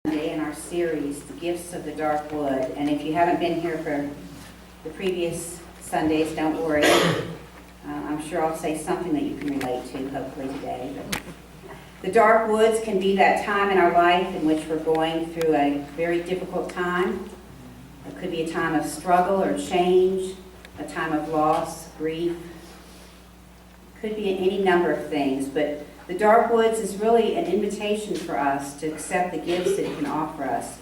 Sunday in our series, The Gifts of the Dark Wood. And if you haven't been here for the previous Sundays, don't worry. I'm sure I'll say something that you can relate to, hopefully today. But the dark woods can be that time in our life in which we're going through a very difficult time. It could be a time of struggle or change, a time of loss, grief. It could be any number of things, but the dark woods is really an invitation for us to accept the gifts that it can offer us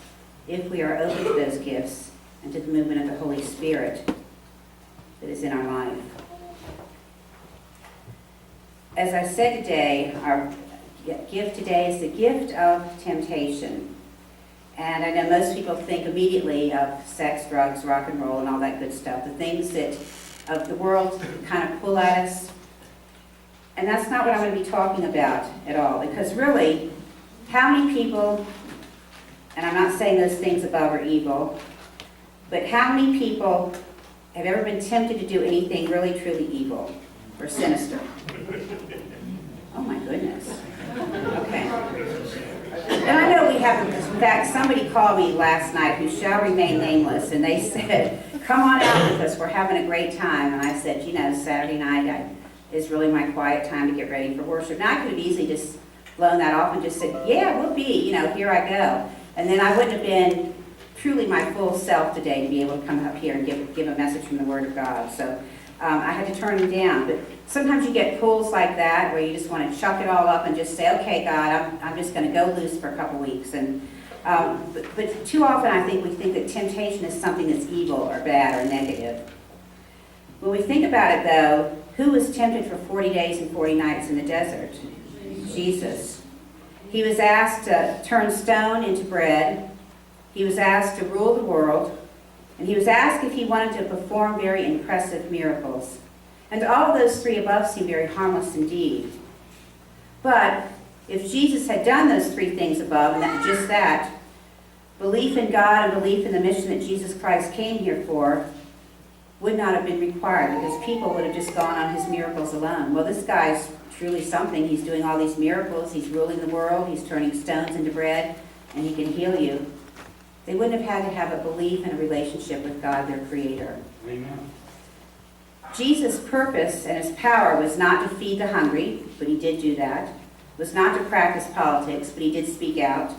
if we are open to those gifts and to the movement of the Holy Spirit that is in our life. As I said today, our gift today is the gift of temptation. And I know most people think immediately of sex, drugs, rock and roll, and all that good stuff, the things that of the world kind of pull at us. And that's not what I'm going to be talking about at all, because really, how many people, and I'm not saying those things above are evil, but how many people have ever been tempted to do anything really, truly evil or sinister? Oh my goodness. Okay. And I know we haven't, in fact, somebody called me last night who shall remain nameless, and they said, come on out with us, we're having a great time. And I said, you know, Saturday night is really my quiet time to get ready for worship. Now I could have easily just blown that off and just said, yeah, we'll be, you know, here I go. And then I wouldn't have been truly my full self today to be able to come up here and give a message from the Word of God. So I had to turn them down. But sometimes you get pulls like that where you just want to chuck it all up and just say, okay, God, I'm just going to go loose for a couple weeks. And but too often I think we think that temptation is something that's evil or bad or negative. When we think about it, though, who was tempted for 40 days and 40 nights in the desert? Jesus. He was asked to turn stone into bread. He was asked to rule the world. And he was asked if he wanted to perform very impressive miracles. And all of those three above seem very harmless indeed. But if Jesus had done those three things above, and just that, belief in God and belief in the mission that Jesus Christ came here for would not have been required, because people would have just gone on his miracles alone. Well, this guy's truly something. He's doing all these miracles. He's ruling the world. He's turning stones into bread, and he can heal you. They wouldn't have had to have a belief and a relationship with God, their Creator. Amen. Jesus' purpose and his power was not to feed the hungry, but he did do that. Was not to practice politics, but he did speak out.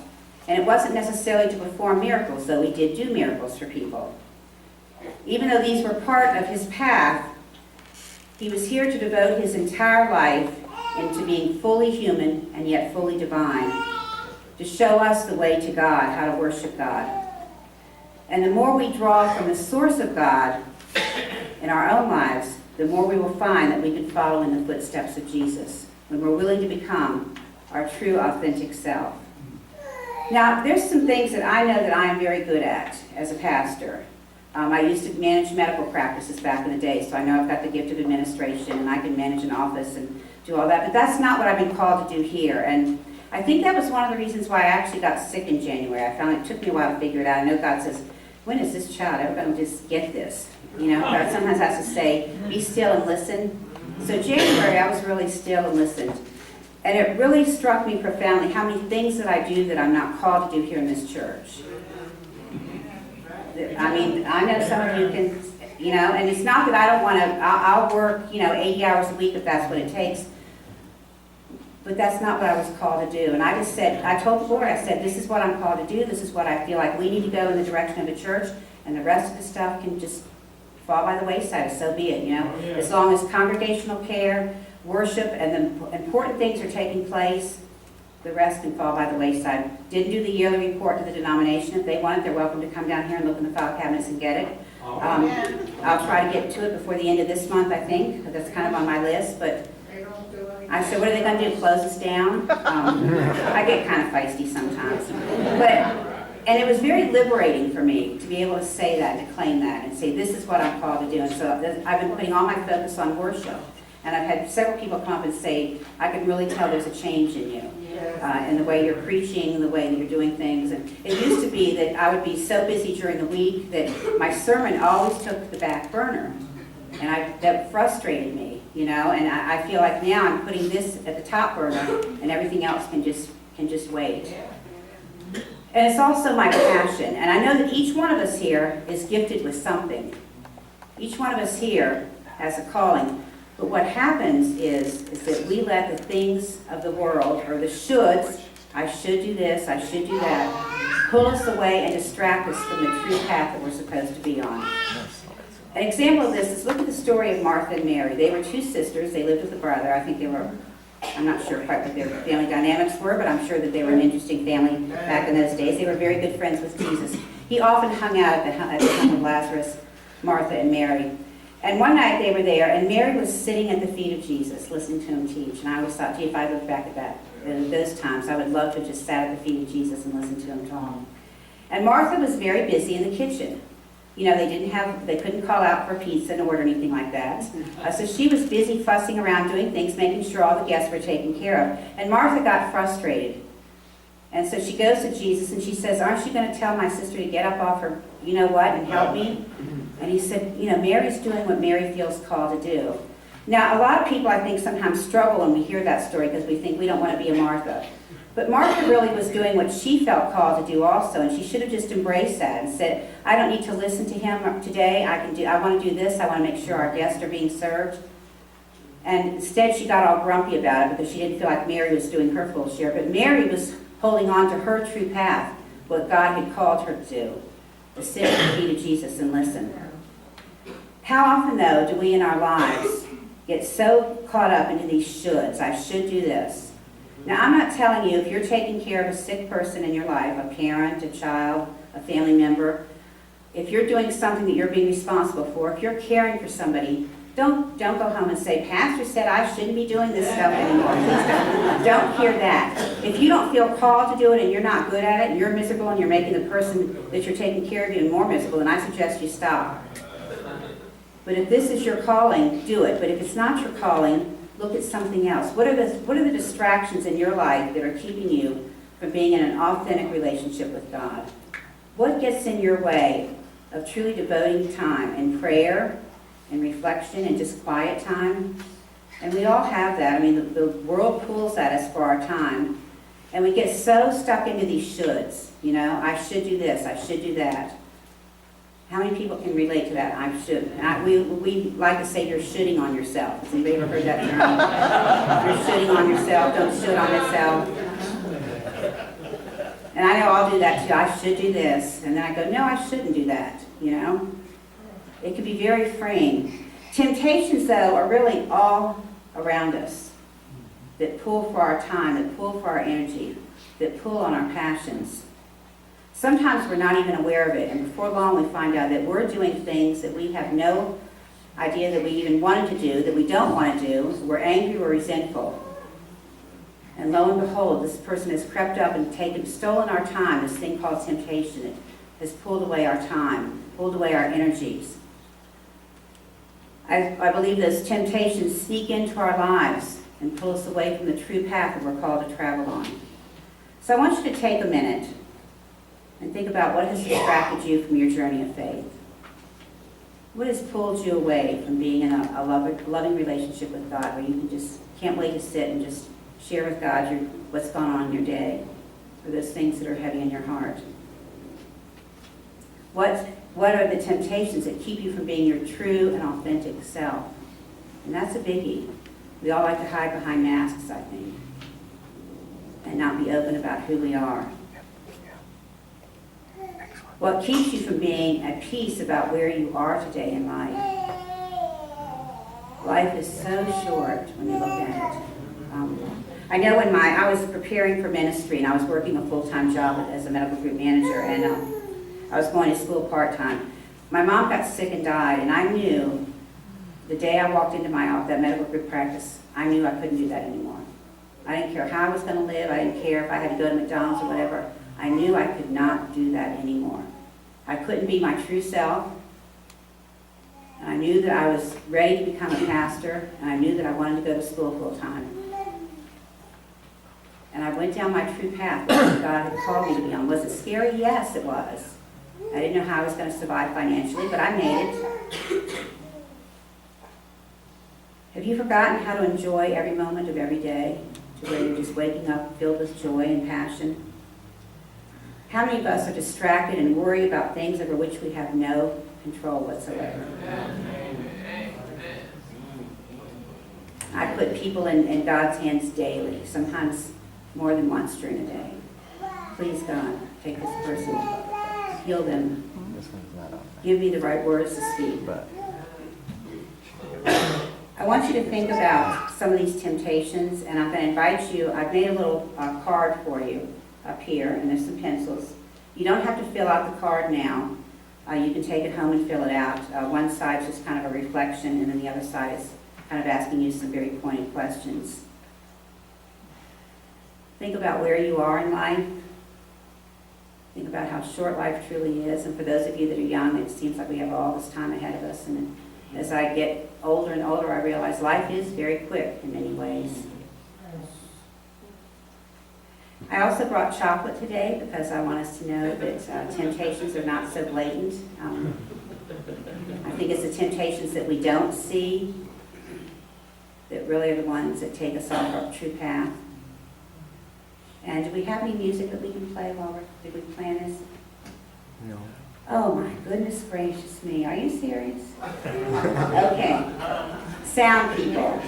And it wasn't necessarily to perform miracles, though he did do miracles for people. Even though these were part of his path, he was here to devote his entire life into being fully human and yet fully divine, to show us the way to God, how to worship God. And the more we draw from the source of God in our own lives, the more we will find that we can follow in the footsteps of Jesus, when we're willing to become our true, authentic self. Now, there's some things that I know that I am very good at as a pastor. I used to manage medical practices back in the day, so I know I've got the gift of administration, and I can manage an office and do all that, but that's not what I've been called to do here. And I think that was one of the reasons why I actually got sick in January. I found it took me a while to figure it out. I know God says, when is this child ever going to just get this? You know, God sometimes has to say, be still and listen. So January, I was really still and listened. And it really struck me profoundly how many things that I do that I'm not called to do here in this church. I mean, I know some of you can, you know, and it's not that I don't want to, I'll work, 80 hours a week if that's what it takes. But that's not what I was called to do. And I just said, I told the Lord, I said, this is what I'm called to do. This is what I feel like we need to go in the direction of the church. And the rest of the stuff can just fall by the wayside. So be it, As long as congregational care, worship, and the important things are taking place, the rest can fall by the wayside. Didn't do the yearly report to the denomination. If they want it, they're welcome to come down here and look in the file cabinets and get it. I'll try to get to it before the end of this month, I think. That's kind of on my list. But I said, what are they going to do, close us down? I get kind of feisty sometimes. And it was very liberating for me to be able to say that and to claim that and say, this is what I'm called to do. And so I've been putting all my focus on worship. And I've had several people come up and say, I can really tell there's a change in you, in the way you're preaching, the way that you're doing things. And it used to be that I would be so busy during the week that my sermon always took the back burner. And that frustrated me, and I feel like now I'm putting this at the top burner and everything else can just wait. And it's also my passion. And I know that each one of us here is gifted with something. Each one of us here has a calling. But what happens is that we let the things of the world, or the shoulds, I should do this, I should do that, pull us away and distract us from the true path that we're supposed to be on. An example of this is, look at the story of Martha and Mary. They were two sisters. They lived with a brother. I think they were, I'm not sure quite what their family dynamics were, but I'm sure that they were an interesting family back in those days. They were very good friends with Jesus. He often hung out at the home of Lazarus, Martha and Mary. And one night they were there, and Mary was sitting at the feet of Jesus, listening to him teach. And I always thought, gee, if I look back at those times, I would love to have just sat at the feet of Jesus and listened to him talk. And Martha was very busy in the kitchen. You know, they couldn't call out for pizza and order anything like that. So she was busy fussing around, doing things, making sure all the guests were taken care of. And Martha got frustrated. And so she goes to Jesus and she says, aren't you going to tell my sister to get up off her, you know what, and help me? And he said, you know, Mary's doing what Mary feels called to do. Now, a lot of people, I think, sometimes struggle when we hear that story because we think we don't want to be a Martha. But Martha really was doing what she felt called to do also, and she should have just embraced that and said, I don't need to listen to him today. I want to do this. I want to make sure our guests are being served. And instead, she got all grumpy about it because she didn't feel like Mary was doing her full share. But Mary was holding on to her true path, what God had called her to do, to sit at the feet of Jesus and listen. How often, though, do we in our lives get so caught up into these shoulds? I should do this. Now, I'm not telling you if you're taking care of a sick person in your life, a parent, a child, a family member, if you're doing something that you're being responsible for, if you're caring for somebody, don't go home and say, Pastor said I shouldn't be doing this stuff anymore. Please don't hear that. If you don't feel called to do it and you're not good at it, and you're miserable and you're making the person that you're taking care of even more miserable, then I suggest you stop. But if this is your calling, do it. But if it's not your calling, look at something else. What are the distractions in your life that are keeping you from being in an authentic relationship with God? What gets in your way of truly devoting time in prayer and reflection and just quiet time? And we all have that. I mean, the world pulls at us for our time. And we get so stuck into these shoulds. You know, I should do this, I should do that. How many people can relate to that? I should. We like to say you're shooting on yourself. Has anybody ever heard that term? You're shooting on yourself, don't shoot on yourself. And I know I'll do that too. I should do this. And then I go, no, I shouldn't do that, you know? It can be very freeing. Temptations, though, are really all around us that pull for our time, that pull for our energy, that pull on our passions. Sometimes we're not even aware of it, and before long we find out that we're doing things that we have no idea that we even wanted to do, that we don't want to do. We're angry or resentful. And lo and behold, this person has crept up and stolen our time, this thing called temptation. It has pulled away our time, pulled away our energies. I believe those temptations sneak into our lives and pull us away from the true path that we're called to travel on. So I want you to take a minute and think about what has distracted you from your journey of faith. What has pulled you away from being in a loving relationship with God, where you can't wait to sit and just share with God what's gone on in your day, or those things that are heavy in your heart? What are the temptations that keep you from being your true and authentic self? And that's a biggie. We all like to hide behind masks, I think, and not be open about who we are. What keeps you from being at peace about where you are today in life? Life is so short when you look at it. I know when I was preparing for ministry and I was working a full-time job as a medical group manager, and I was going to school part-time. My mom got sick and died, and I knew the day I walked into that medical group practice, I knew I couldn't do that anymore. I didn't care how I was going to live. I didn't care if I had to go to McDonald's or whatever. I knew I could not do that anymore. I couldn't be my true self. And I knew that I was ready to become a pastor, and I knew that I wanted to go to school full-time. And I went down my true path, what God had called me to be on. Was it scary? Yes, it was. I didn't know how I was going to survive financially, but I made it. Have you forgotten how to enjoy every moment of every day, to where you're just waking up filled with joy and passion? How many of us are distracted and worry about things over which we have no control whatsoever? I put people in God's hands daily, sometimes more than once during the day. Please, God, take this person, heal them, give me the right words to speak. I want you to think about some of these temptations, and I'm going to invite you. I've made a little card for you up here, and there's some pencils. You don't have to fill out the card now. You can take it home and fill it out. One side's just kind of a reflection, and then the other side is kind of asking you some very pointed questions. Think about where you are in life. Think about how short life truly is. And for those of you that are young, it seems like we have all this time ahead of us. And as I get older and older, I realize life is very quick in many ways. I also brought chocolate today because I want us to know that temptations are not so blatant. I think it's the temptations that we don't see that really are the ones that take us off our true path. And do we have any music that we can play did we plan this? No. Oh my goodness gracious me, are you serious? Okay, sound people.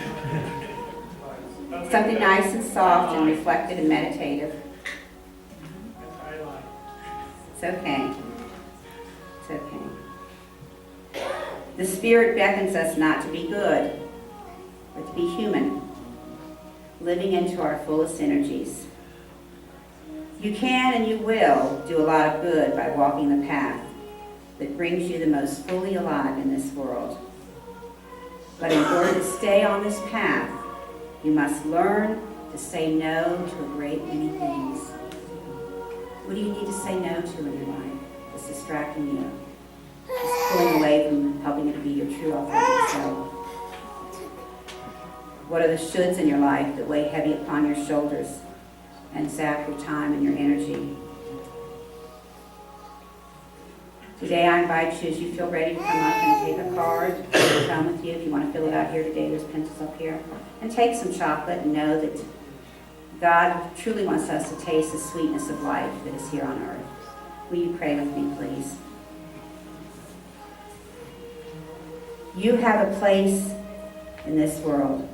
Something nice and soft and reflective and meditative. It's okay. It's okay. The Spirit beckons us not to be good, but to be human, living into our fullest energies. You can and you will do a lot of good by walking the path that brings you the most fully alive in this world. But in order to stay on this path, you must learn to say no to a great many things. What do you need to say no to in your life that's distracting you? Just pulling away from helping you to be your true authentic self. What are the shoulds in your life that weigh heavy upon your shoulders and zap your time and your energy? Today I invite you, as you feel ready to come up and take a card, come with you. If you want to fill it out here today, there's pencils up here. And take some chocolate and know that God truly wants us to taste the sweetness of life that is here on earth. Will you pray with me, please? You have a place in this world,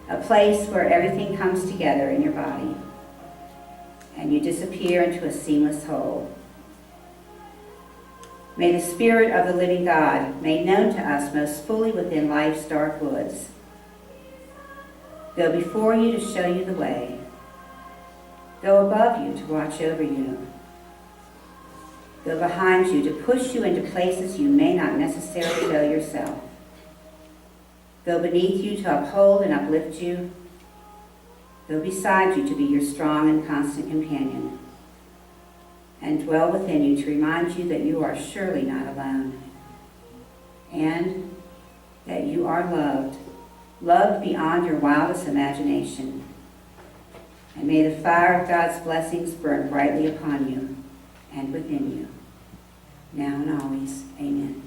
a place where everything comes together in your body, and you disappear into a seamless whole. May the Spirit of the living God, made known to us most fully within life's dark woods, go before you to show you the way, go above you to watch over you, go behind you to push you into places you may not necessarily go yourself, go beneath you to uphold and uplift you, go beside you to be your strong and constant companion, and dwell within you to remind you that you are surely not alone, and that you are loved, loved beyond your wildest imagination. And may the fire of God's blessings burn brightly upon you and within you, now and always. Amen.